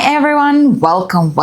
Hi everyone, welcome.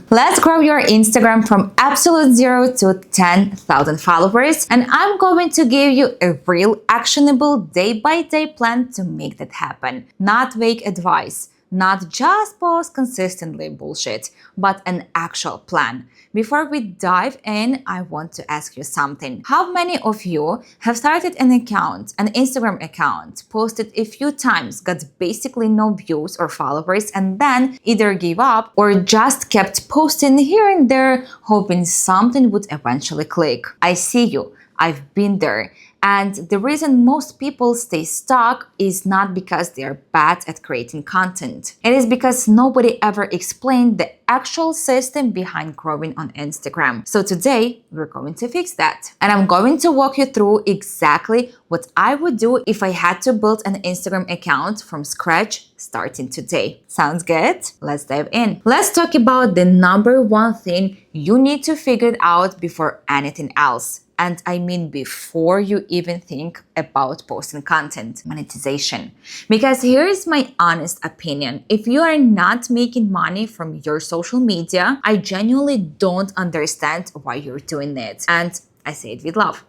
Let's grow your Instagram from absolute 0 to 10,000 followers, and I'm going to give you a real actionable day-by-day plan to make that happen. Not vague advice, not just post consistently bullshit, but an actual plan. Before we dive in, I want to ask you something. How many of you have started an Instagram account, posted a few times, got basically no views or followers, and then either gave up or just kept posting here and there, hoping something would eventually click? I see you. I've been there. And the reason most people stay stuck is not because they are bad at creating content. It is because nobody ever explained the actual system behind growing on Instagram. So today, we're going to fix that. And I'm going to walk you through exactly what I would do if I had to build an Instagram account from scratch starting today. Sounds good? Let's dive in. Let's talk about the number one thing you need to figure out before anything else. And I mean before you even think about posting content: monetization. Because here is my honest opinion. If you are not making money from your social media, I genuinely don't understand why you're doing it. And I say it with love.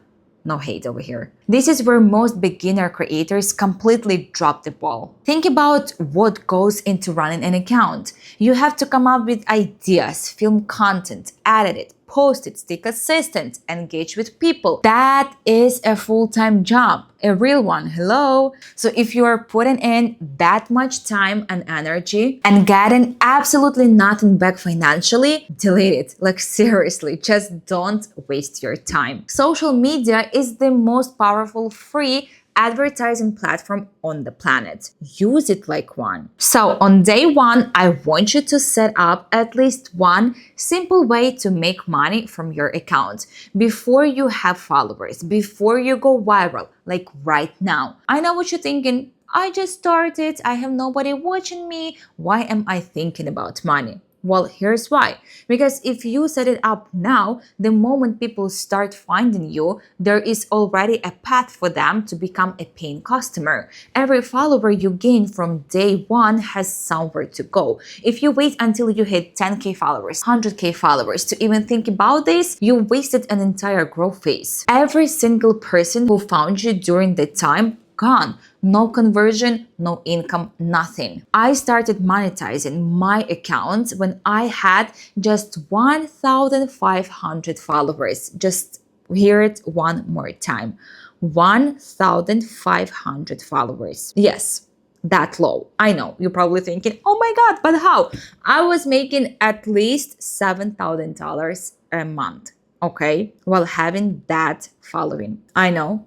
No hate over here. This is where most beginner creators completely drop the ball. Think about what goes into running an account. You have to come up with ideas, film content, edit it, post it, stay consistent, engage with people. That is a full-time job, a real one. Hello. So if you are putting in that much time and energy and getting absolutely nothing back financially, delete it. Like seriously, just don't waste your time. Social media is the most powerful free advertising platform on the planet. Use it like one. So on day one, I want you to set up at least one simple way to make money from your account before you have followers, before you go viral, like right now. I know what you're thinking. I just started. I have nobody watching me. Why am I thinking about money? Well, here's why. Because if you set it up now, the moment people start finding you, there is already a path for them to become a paying customer. Every follower you gain from day one has somewhere to go. If you wait until you hit 10k followers, 100k followers to even think about this, you wasted an entire growth phase. Every single person who found you during that time, gone. No conversion, no income, nothing. I started monetizing my account when I had just 1,500 followers. Just hear it one more time. 1,500 followers. Yes, that low. I know, you're probably thinking, oh my God, but how? I was making at least $7,000 a month, okay? While having that following. I know.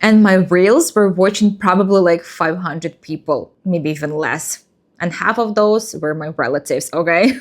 And my reels were watching probably like 500 people, maybe even less. And half of those were my relatives, okay?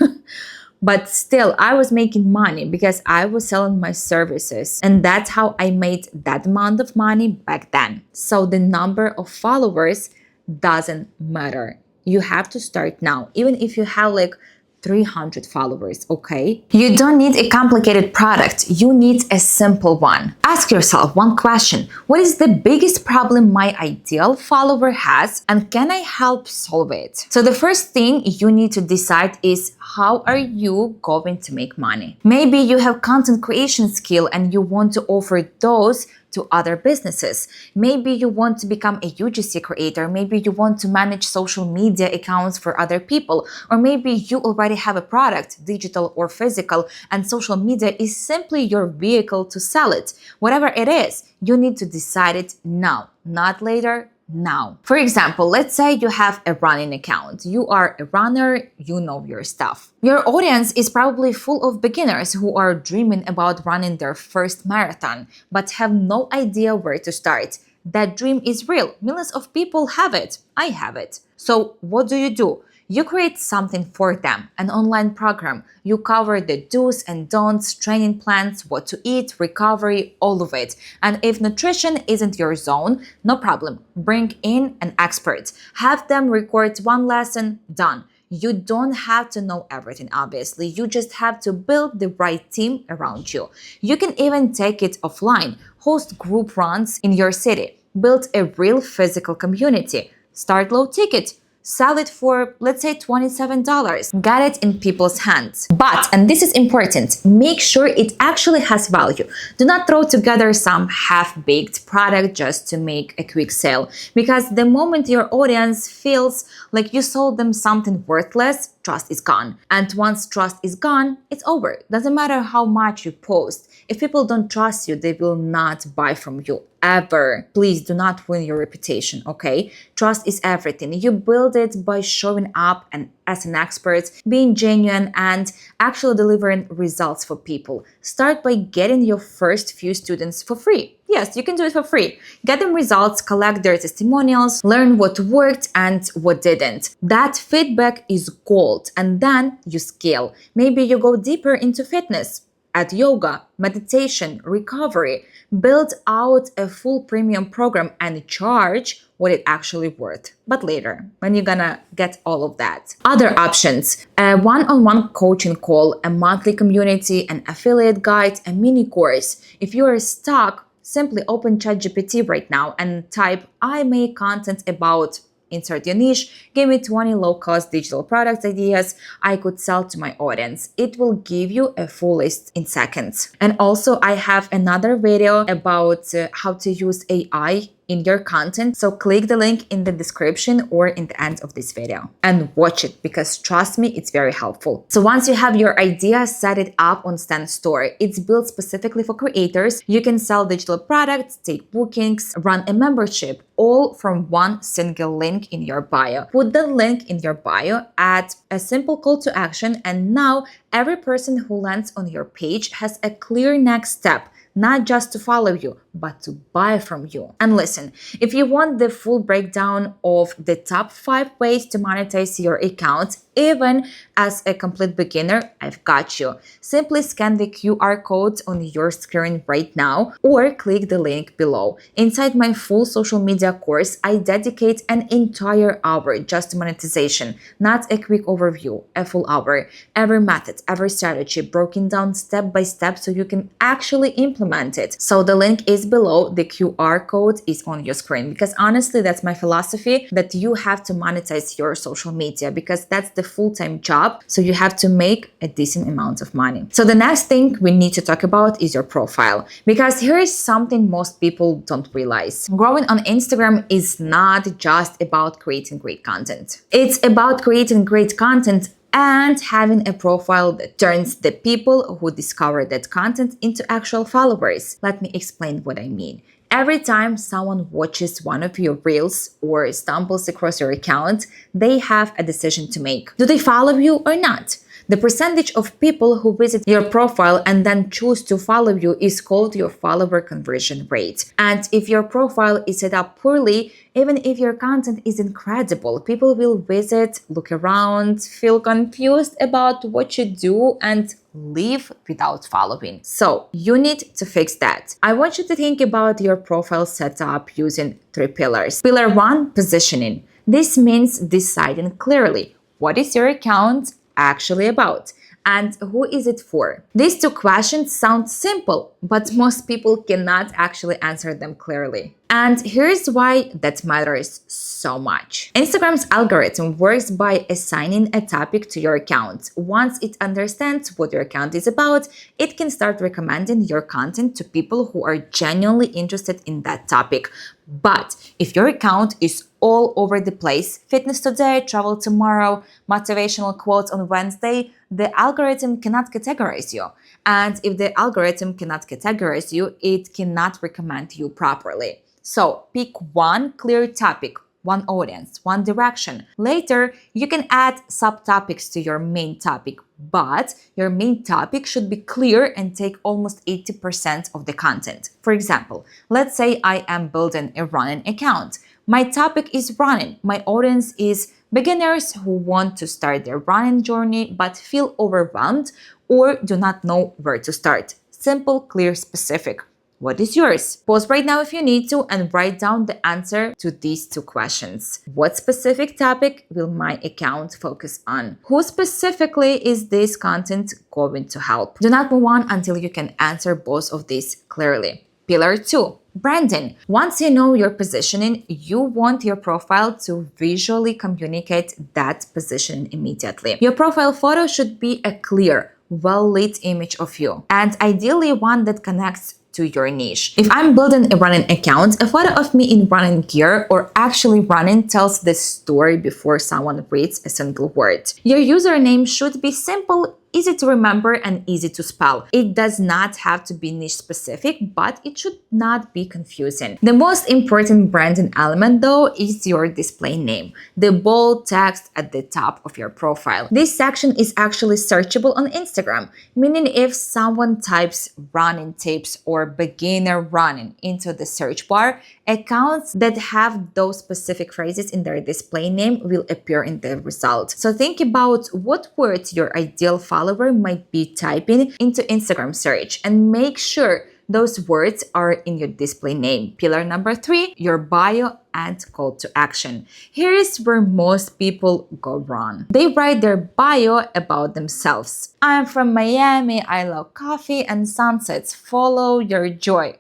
But still, I was making money because I was selling my services. And that's how I made that amount of money back then. So the number of followers doesn't matter. You have to start now. Even if you have like 300 followers, okay? You don't need a complicated product. You need a simple one. Ask yourself one question. What is the biggest problem my ideal follower has, and can I help solve it? So the first thing you need to decide is, how are you going to make money? Maybe you have content creation skill and you want to offer those to other businesses. Maybe you want to become a UGC creator. Maybe you want to manage social media accounts for other people. Or maybe you already have a product, digital or physical, and social media is simply your vehicle to sell it. Whatever it is, you need to decide it now, not later. Now, for example, let's say you have a running account. You are a runner, you know your stuff. Your audience is probably full of beginners who are dreaming about running their first marathon, but have no idea where to start. That dream is real. Millions of people have it. I have it. So what do? You create something for them, an online program. You cover the do's and don'ts, training plans, what to eat, recovery, all of it. And if nutrition isn't your zone, no problem. Bring in an expert. Have them record one lesson, done. You don't have to know everything, obviously. You just have to build the right team around you. You can even take it offline. Host group runs in your city. Build a real physical community. Start low ticket. Sell it for, let's say, $27. Get it in people's hands. But, and this is important, make sure it actually has value. Do not throw together some half-baked product just to make a quick sale. Because the moment your audience feels like you sold them something worthless, trust is gone. And once trust is gone, it's over. Doesn't matter how much you post. If people don't trust you, they will not buy from you ever. Please do not ruin your reputation, okay? Trust is everything. You build it by showing up and as an expert, being genuine and actually delivering results for people. Start by getting your first few students for free. Yes, you can do it for free. Get them results, collect their testimonials, learn what worked and what didn't. That feedback is gold, and then you scale. Maybe you go deeper into fitness, add yoga, meditation, recovery, build out a full premium program and charge what it actually worth. But later, when you're gonna get all of that. Other options, a one-on-one coaching call, a monthly community, an affiliate guide, a mini course. If you are stuck, simply open ChatGPT right now and type, I make content about insert your niche, give me 20 low-cost digital product ideas I could sell to my audience. It will give you a full list in seconds. And also I have another video about how to use AI in your content. So click the link in the description or in the end of this video and watch it, because trust me, it's very helpful. So once you have your idea, set it up on Stan Store. It's built specifically for creators. You can sell digital products, take bookings, run a membership, all from one single link in your bio. Put the link in your bio, add a simple call to action, and now every person who lands on your page has a clear next step. Not just to follow you, but to buy from you. And listen, if you want the full breakdown of the top 5 ways to monetize your account, even as a complete beginner, I've got you. Simply scan the QR code on your screen right now or click the link below. Inside my full social media course, I dedicate an entire hour just to monetization, not a quick overview, a full hour. Every method, every strategy broken down step by step so you can actually implement it. So the link is below, the QR code is on your screen, because honestly, that's my philosophy, that you have to monetize your social media because that's the full-time job. So you have to make a decent amount of money. So the next thing we need to talk about is your profile, because here is something most people don't realize. Growing on Instagram is not just about creating great content. It's about creating great content and having a profile that turns the people who discover that content into actual followers. Let me explain what I mean. Every time someone watches one of your reels or stumbles across your account, they have a decision to make. Do they follow you or not? The percentage of people who visit your profile and then choose to follow you is called your follower conversion rate. And if your profile is set up poorly, even if your content is incredible, people will visit, look around, feel confused about what you do, and leave without following. So you need to fix that. I want you to think about your profile setup using 3 pillars. Pillar 1, positioning. This means deciding clearly what is your account actually about and who is it for. These 2 questions sound simple, but most people cannot actually answer them clearly. And here's why that matters so much. Instagram's algorithm works by assigning a topic to your account. Once it understands what your account is about, it can start recommending your content to people who are genuinely interested in that topic. But if your account is all over the place, fitness today, travel tomorrow, motivational quotes on Wednesday, the algorithm cannot categorize you. And if the algorithm cannot categorize you, it cannot recommend you properly. So pick one clear topic, one audience, one direction. Later, you can add subtopics to your main topic, but your main topic should be clear and take almost 80% of the content. For example, let's say I am building a running account. My topic is running. My audience is beginners who want to start their running journey but feel overwhelmed or do not know where to start. Simple, clear, specific. What is yours? Pause right now if you need to and write down the answer to these 2 questions. What specific topic will my account focus on? Who specifically is this content going to help? Do not move on until you can answer both of these clearly. Pillar 2. Branding. Once you know your positioning, you want your profile to visually communicate that positioning immediately. Your profile photo should be a clear, well-lit image of you, and ideally one that connects to your niche. If I'm building a running account, a photo of me in running gear or actually running tells the story before someone reads a single word. Your username should be simple, easy to remember, and easy to spell. It does not have to be niche specific, but it should not be confusing. The most important branding element, though, is your display name, the bold text at the top of your profile. This section is actually searchable on Instagram, meaning if someone types running tips or beginner running into the search bar, accounts that have those specific phrases in their display name will appear in the result. So think about what words your ideal follower might be typing into Instagram search and make sure those words are in your display name. Pillar number 3, your bio and call to action. Here is where most people go wrong. They write their bio about themselves. I'm from Miami, I love coffee and sunsets, follow your joy.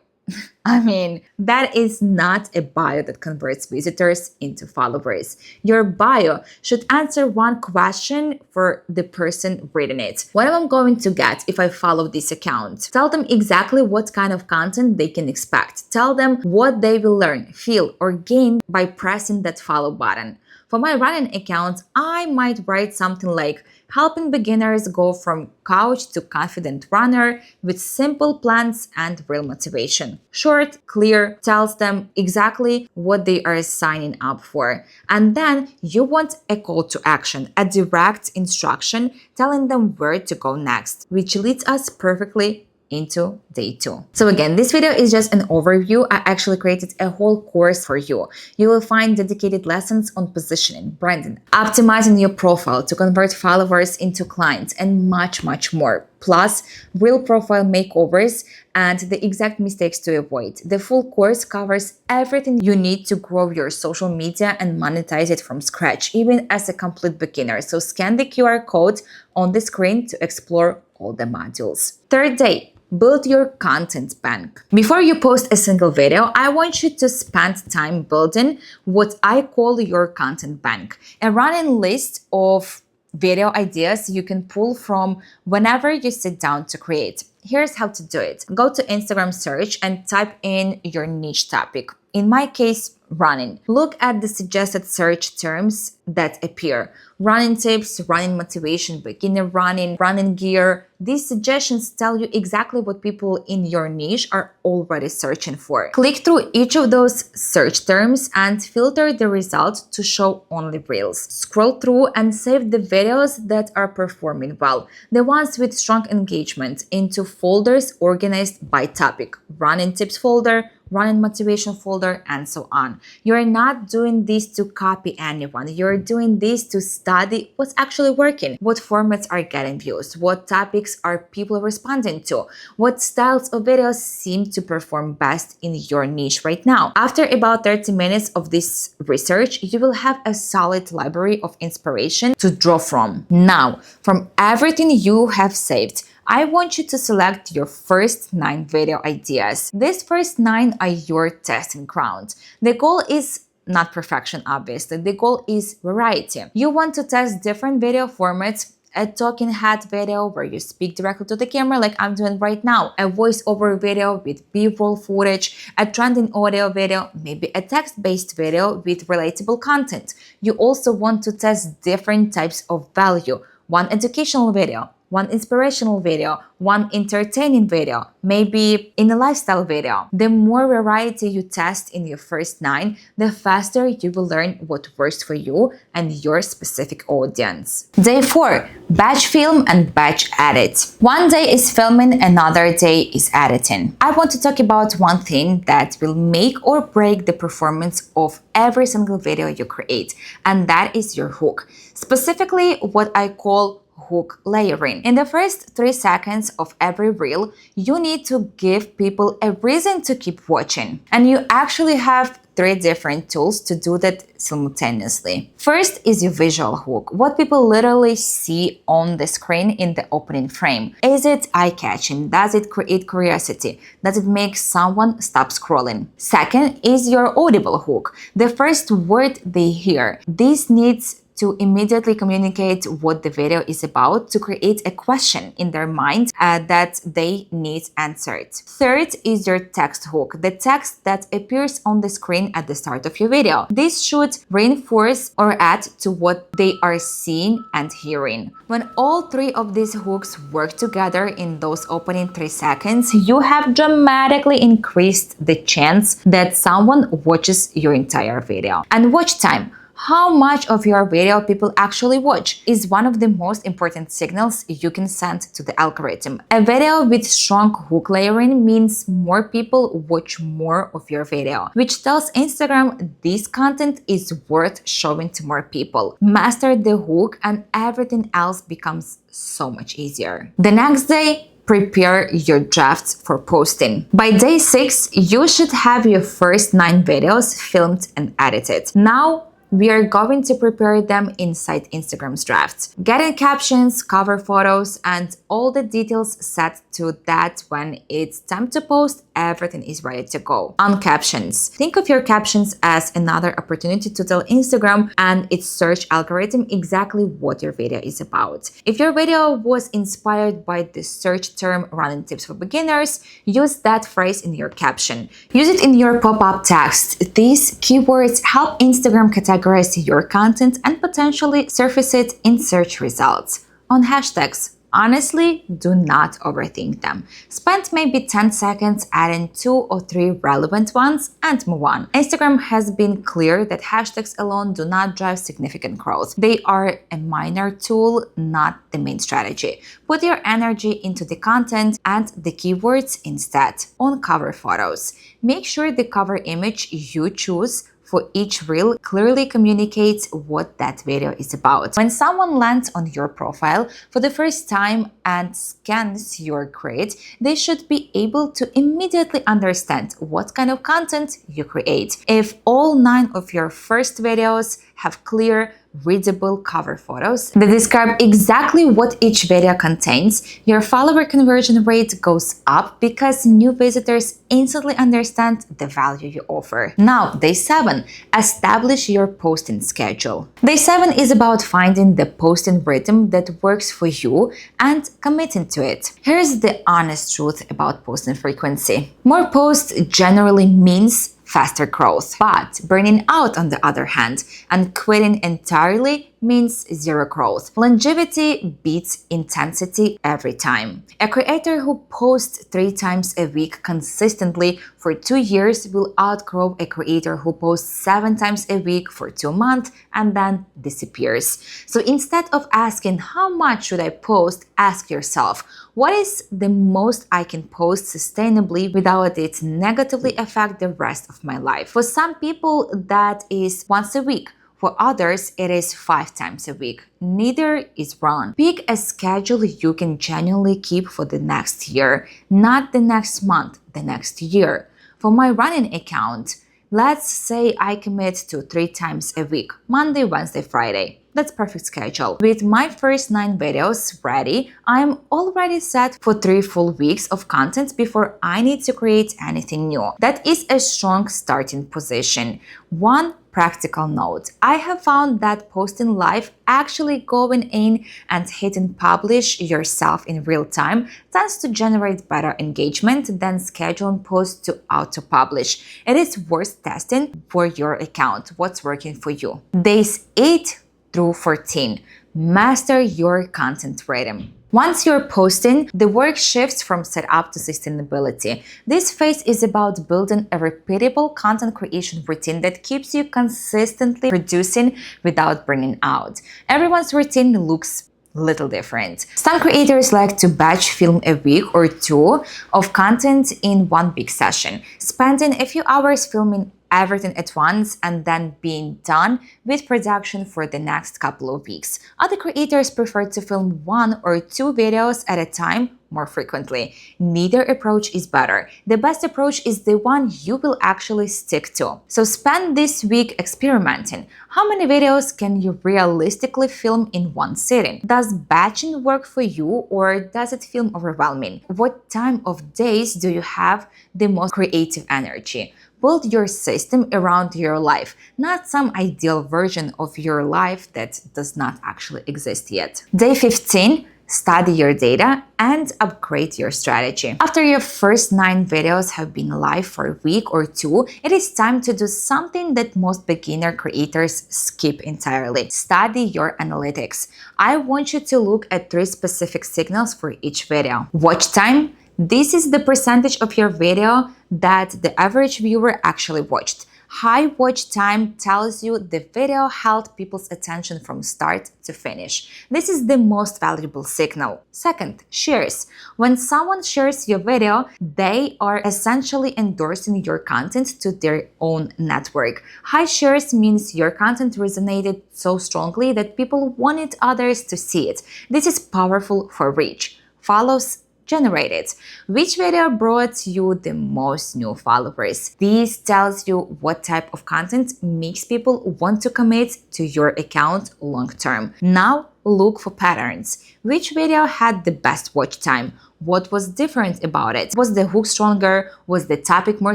I mean, that is not a bio that converts visitors into followers. Your bio should answer one question for the person reading it. What am I going to get if I follow this account? Tell them exactly what kind of content they can expect. Tell them what they will learn, feel, or gain by pressing that follow button. For my running account, I might write something like helping beginners go from couch to confident runner with simple plans and real motivation. Short, clear, tells them exactly what they are signing up for. And then you want a call to action, a direct instruction telling them where to go next, which leads us perfectly into day 2. So again, this video is just an overview. I actually created a whole course for you. You will find dedicated lessons on positioning, branding, optimizing your profile to convert followers into clients, and much, much more. Plus, real profile makeovers and the exact mistakes to avoid. The full course covers everything you need to grow your social media and monetize it from scratch, even as a complete beginner. So scan the QR code on the screen to explore all the modules. Third day. Build your content bank. Before you post a single video, I want you to spend time building what I call your content bank, a running list of video ideas you can pull from whenever you sit down to create. Here's how to do it. Go to Instagram search and type in your niche topic. In my case, running. Look at the suggested search terms that appear. Running tips, running motivation, beginner running, running gear. These suggestions tell you exactly what people in your niche are already searching for. Click through each of those search terms and filter the result to show only reels. Scroll through and save the videos that are performing well, the ones with strong engagement, into folders organized by topic. Running tips folder, running motivation folder, and so on. You're not doing this to copy anyone. You're doing this to study what's actually working, what formats are getting views, what topics are people responding to, what styles of videos seem to perform best in your niche right now. After about 30 minutes of this research, you will have a solid library of inspiration to draw from. Now, from everything you have saved, I want you to select your first 9 video ideas. These first 9 are your testing ground. The goal is not perfection, obviously. The goal is variety. You want to test different video formats, a talking head video where you speak directly to the camera like I'm doing right now, a voiceover video with B-roll footage, a trending audio video, maybe a text-based video with relatable content. You also want to test different types of value. One educational video, one inspirational video, one entertaining video, maybe in a lifestyle video. The more variety you test in your first 9, the faster you will learn what works for you and your specific audience. Day 4, batch film and batch edit. One day is filming, another day is editing. I want to talk about one thing that will make or break the performance of every single video you create, and that is your hook. Specifically, what I call hook layering. In the first 3 seconds of every reel, you need to give people a reason to keep watching. And you actually have three different tools to do that simultaneously. First is your visual hook, what people literally see on the screen in the opening frame. Is it eye-catching? Does it create curiosity? Does it make someone stop scrolling? Second is your audible hook, the first word they hear. This needs to immediately communicate what the video is about, to create a question in their mind that they need answered. Third is your text hook, the text that appears on the screen at the start of your video. This should reinforce or add to what they are seeing and hearing. When all three of these hooks work together in those opening 3 seconds, you have dramatically increased the chance that someone watches your entire video. And watch time. How much of your video people actually watch is one of the most important signals you can send to the algorithm. A video with strong hook layering means more people watch more of your video, which tells Instagram this content is worth showing to more people. Master the hook and everything else becomes so much easier. The next day, prepare your drafts for posting. By day 6, you should have your first 9 videos filmed and edited. Now, we are going to prepare them inside Instagram's drafts. Getting captions, cover photos, and all the details set to that when it's time to post, everything is ready to go. On captions. Think of your captions as another opportunity to tell Instagram and its search algorithm exactly what your video is about. If your video was inspired by the search term running tips for beginners, use that phrase in your caption. Use it in your pop-up text. These keywords help Instagram categorize your content and potentially surface it in search results. On hashtags, honestly, do not overthink them. Spend maybe 10 seconds adding 2 or 3 relevant ones and move on. Instagram has been clear that hashtags alone do not drive significant growth. They are a minor tool, not the main strategy. Put your energy into the content and the keywords instead. On cover photos, make sure the cover image you choose for each reel clearly communicates what that video is about. When someone lands on your profile for the first time and scans your grid, they should be able to immediately understand what kind of content you create. If all 9 of your first videos have clear, readable cover photos that describe exactly what each video contains, your follower conversion rate goes up because new visitors instantly understand the value you offer. Now, day 7, establish your posting schedule. Day 7 is about finding the posting rhythm that works for you and committing to it. Here's the honest truth about posting frequency. More posts generally means faster growth. But burning out, on the other hand, and quitting entirely means zero growth. Longevity beats intensity every time. A creator who posts 3 times a week consistently for 2 years will outgrow a creator who posts 7 times a week for 2 months and then disappears. So instead of asking how much should I post, ask yourself, what is the most I can post sustainably without it negatively affect the rest of my life? For some people, that is once a week. For others, it is 5 times a week. Neither is wrong. Pick a schedule you can genuinely keep for the next year, not the next month, the next year. For my running account, let's say I commit to 3 times a week, Monday, Wednesday, Friday. That's perfect schedule. With my first 9 videos ready, I'm already set for 3 full weeks of content before I need to create anything new. That is a strong starting position. One practical note. I have found that posting live, actually going in and hitting publish yourself in real time, tends to generate better engagement than scheduling posts to auto-publish. It is worth testing for your account what's working for you. Days 8 through 14. Master your content rhythm. Once you're posting, the work shifts from setup to sustainability. This phase is about building a repeatable content creation routine that keeps you consistently producing without burning out. Everyone's routine looks little different. Some creators like to batch film a week or 2 of content in one big session, spending a few hours filming everything at once and then being done with production for the next couple of weeks. Other creators prefer to film 1 or 2 videos at a time more frequently. Neither approach is better. The best approach is the one you will actually stick to. So spend this week experimenting. How many videos can you realistically film in one sitting? Does batching work for you, or does it feel overwhelming? What time of days do you have the most creative energy? Build your system around your life, not some ideal version of your life that does not actually exist yet. Day 15. Study your data and upgrade your strategy. After your first 9 videos have been live for a week or 2, it is time to do something that most beginner creators skip entirely. Study your analytics. I want you to look at 3 specific signals for each video. Watch time. This is the percentage of your video that the average viewer actually watched. High watch time tells you the video held people's attention from start to finish. This is the most valuable signal. Second, shares. When someone shares your video, they are essentially endorsing your content to their own network. High shares means your content resonated so strongly that people wanted others to see it. This is powerful for reach. Follows generated. Which video brought you the most new followers? This tells you what type of content makes people want to commit to your account long term. Now look for patterns. Which video had the best watch time? What was different about it? Was the hook stronger? Was the topic more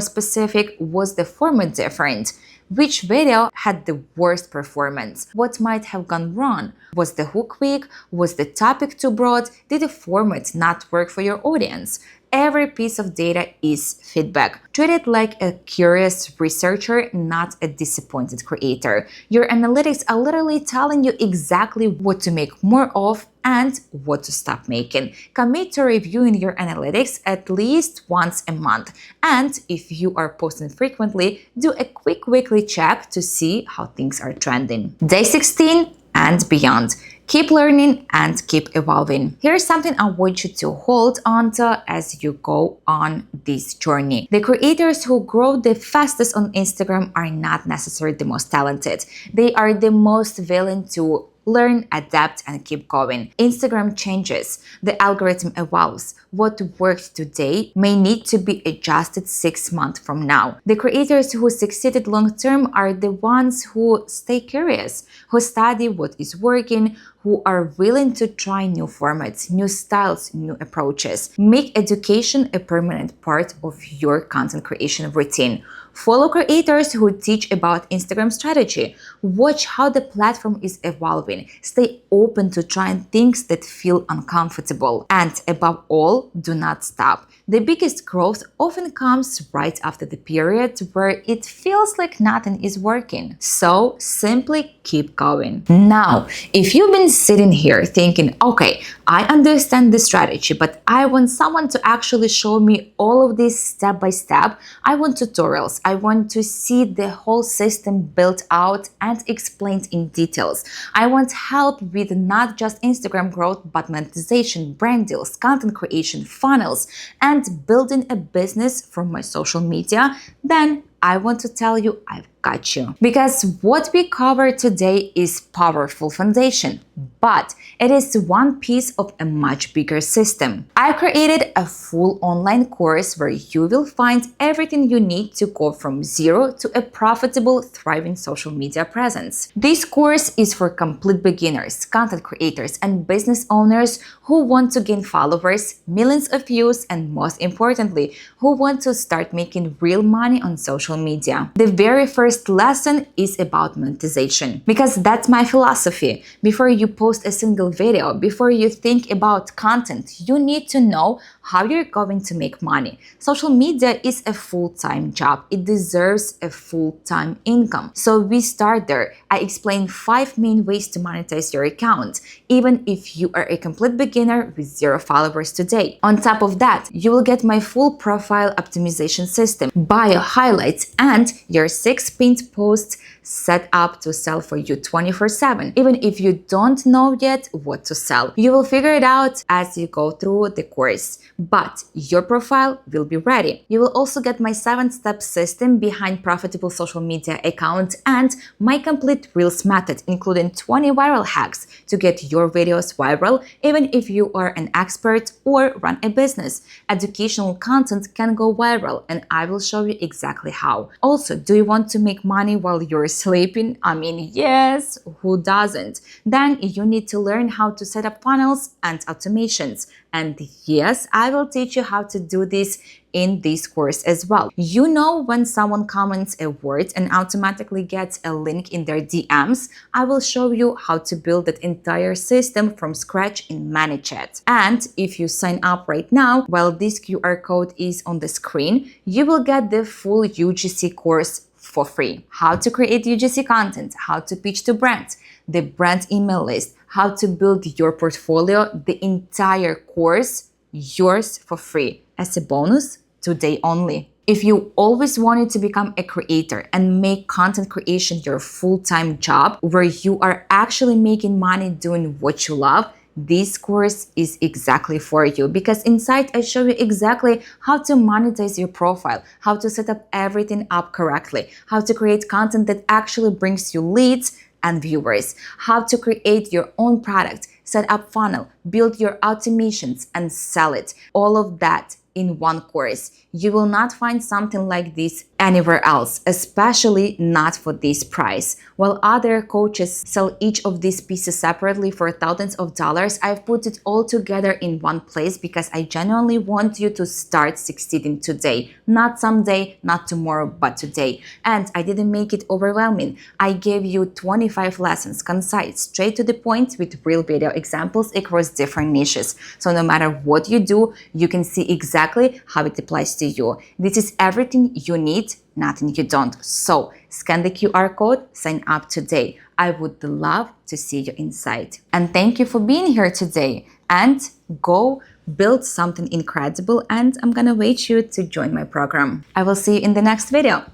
specific? Was the format different? Which video had the worst performance? What might have gone wrong? Was the hook weak? Was the topic too broad? Did the format not work for your audience? Every piece of data is feedback. Treat it like a curious researcher, not a disappointed creator. Your analytics are literally telling you exactly what to make more of and what to stop making. Commit to reviewing your analytics at least once a month. And if you are posting frequently, do a quick weekly check to see how things are trending. Day 16 and beyond. Keep learning and keep evolving. Here's something I want you to hold on to as you go on this journey. The creators who grow the fastest on Instagram are not necessarily the most talented. They are the most willing to learn, adapt, and keep going. Instagram changes. The algorithm evolves. What worked today may need to be adjusted 6 months from now. The creators who succeeded long-term are the ones who stay curious, who study what is working, who are willing to try new formats, new styles, new approaches. Make education a permanent part of your content creation routine. Follow creators who teach about Instagram strategy. Watch how the platform is evolving. Stay open to trying things that feel uncomfortable. And above all, do not stop. The biggest growth often comes right after the period where it feels like nothing is working. So simply keep going. Now, if you've been sitting here thinking, okay, I understand the strategy, but I want someone to actually show me all of this step by step. I want tutorials. I want to see the whole system built out and explained in details. I want help with not just Instagram growth, but monetization, brand deals, content creation, funnels, and building a business from my social media. Then I want to tell you I've got you. Because what we cover today is powerful foundation, but it is one piece of a much bigger system. I created a full online course where you will find everything you need to go from zero to a profitable, thriving social media presence. This course is for complete beginners, content creators, and business owners who want to gain followers, millions of views, and most importantly, who want to start making real money on social media. The very first lesson is about monetization, because that's my philosophy. Before you post a single video, before you think about content, you need to know how you're going to make money. Social media is a full-time job. It deserves a full-time income. So we start there. I explain 5 main ways to monetize your account, even if you are a complete beginner with 0 followers today. On top of that, you will get my full profile optimization system, bio highlights, and your 6 pinned posts set up to sell for you 24/7. Even if you don't know yet what to sell, you will figure it out as you go through the course. but your profile will be ready. You will also get my 7-step system behind profitable social media account and my complete Reels method, including 20 viral hacks to get your videos viral, even if you are an expert or run a business. Educational content can go viral, and I will show you exactly how. Also, do you want to make money while you're sleeping? I mean, yes, who doesn't? Then you need to learn how to set up funnels and automations. And yes, I will teach you how to do this in this course as well. You know, when someone comments a word and automatically gets a link in their DMs, I will show you how to build that entire system from scratch in ManyChat. And if you sign up right now, while this QR code is on the screen, you will get the full UGC course for free. How to create UGC content, how to pitch to brands, the brand email list, how to build your portfolio, the entire course, yours for free as a bonus today only. If you always wanted to become a creator and make content creation your full-time job, where you are actually making money doing what you love, this course is exactly for you, because inside I show you exactly how to monetize your profile, how to set up everything up correctly, how to create content that actually brings you leads and viewers, how to create your own product, set up funnel, build your automations and sell it. All of that in one course. You will not find something like this anywhere else, especially not for this price. While other coaches sell each of these pieces separately for thousands of dollars, I've put it all together in one place because I genuinely want you to start succeeding today. Not someday, not tomorrow, but today. And I didn't make it overwhelming. I gave you 25 lessons, concise, straight to the point, with real video examples across different niches. So no matter what you do, you can see exactly how it applies to you. This is everything you need, nothing you don't. So scan the QR code, sign up today. I would love to see you inside. And thank you for being here today. And go build something incredible. And I'm gonna wait you to join my program. I will see you in the next video.